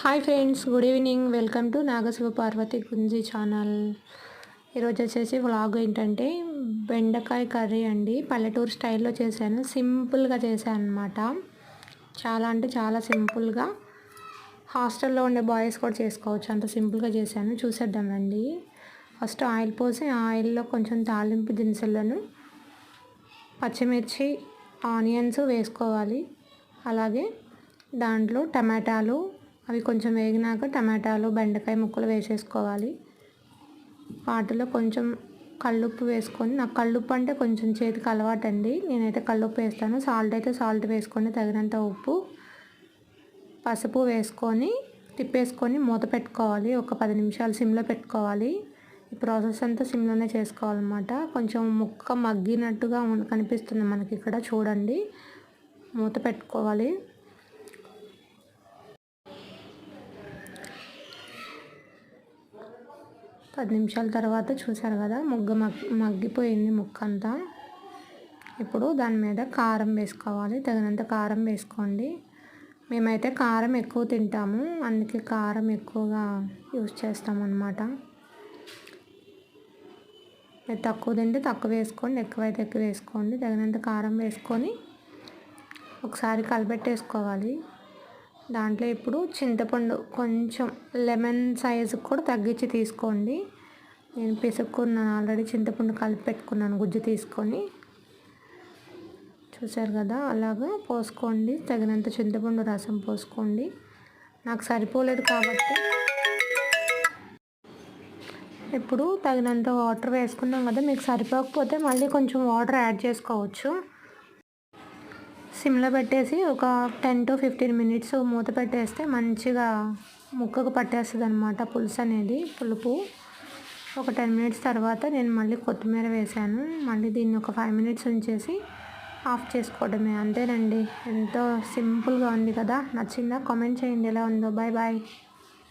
Hi friends, good evening. Welcome to Nagashiva Parvathi Gunji channel. ఈరోజు వచ్చేసి vlog ఏంటంటే బెండకాయ కర్రీ అండి. పల్లెటూరు స్టైల్లో చేశాను, సింపుల్గా చేశాను అనమాట. చాలా అంటే చాలా సింపుల్గా, హాస్టల్లో ఉండే బాయ్స్ కూడా చేసుకోవచ్చు, అంత సింపుల్గా చేశాను. చూసేద్దాం రండి. ఫస్ట్ ఆయిల్ పోసి ఆయిల్లో కొంచెం తాలింపు దినుసులను, పచ్చిమిర్చి, ఆనియన్స్ వేసుకోవాలి. అలాగే దాంట్లో టమాటాలు, అవి కొంచెం వేగినాక టమాటాలు, బెండకాయ ముక్కలు వేసేసుకోవాలి. వాటిలో కొంచెం కల్లుప్పు వేసుకొని, నాకు కల్లుప్పు అంటే కొంచెం చేతికి అలవాటు అండి, నేనైతే కల్లుప్పు వేస్తాను. సాల్ట్ అయితే సాల్ట్ వేసుకొని, తగినంత ఉప్పు, పసుపు వేసుకొని తిప్పేసుకొని మూత పెట్టుకోవాలి. ఒక 10 నిమిషాలు సిమ్లో పెట్టుకోవాలి. ఈ ప్రాసెస్ అంతా సిమ్లోనే చేసుకోవాలన్నమాట. కొంచెం ముక్క మగ్గినట్టుగా కనిపిస్తుంది మనకి ఇక్కడ, చూడండి. మూత పెట్టుకోవాలి. పది నిమిషాల తర్వాత చూసారు కదా, మగ్గిపోయింది ముక్క అంతా. ఇప్పుడు దాని మీద కారం వేసుకోవాలి. తగినంత కారం వేసుకోండి. మేమైతే కారం ఎక్కువ తింటాము, అందుకే కారం ఎక్కువగా యూజ్ చేస్తాము అన్నమాట. మీరు తక్కువ తింటే తక్కువ వేసుకోండి, ఎక్కువైతే ఎక్కువ వేసుకోండి. తగినంత కారం వేసుకొని ఒకసారి కలిపెట్టేసుకోవాలి. దాంట్లో ఇప్పుడు చింతపండు కొంచెం లెమన్ సైజు కూడా తగ్గించి తీసుకోండి. నేను పిసుక్కున్నాను ఆల్రెడీ, చింతపండు కలిపి పెట్టుకున్నాను గుజ్జు తీసుకొని. చూసారు కదా, అలాగా పోసుకోండి. తగినంత చింతపండు రసం పోసుకోండి. నాకు సరిపోలేదు కాబట్టి ఇప్పుడు తగినంత వాటర్ వేసుకున్నాం కదా, మీకు సరిపోకపోతే మళ్ళీ కొంచెం వాటర్ యాడ్ చేసుకోవచ్చు. సిమ్లో పెట్టేసి ఒక 10 to 15 మినిట్స్ మూత పెట్టేస్తే మంచిగా ముక్కకు పట్టేస్తుంది అనమాట పులుసు అనేది, పులుపు. ఒక 10 మినిట్స్ తర్వాత నేను మళ్ళీ కొత్తిమీర వేసాను. మళ్ళీ దీన్ని ఒక 5 మినిట్స్ ఉంచేసి ఆఫ్ చేసుకోవడమే, అంతేనండి. ఎంతో సింపుల్గా ఉంది కదా. నచ్చిందా? కామెంట్ చేయండి ఎలా ఉందో. Bye bye.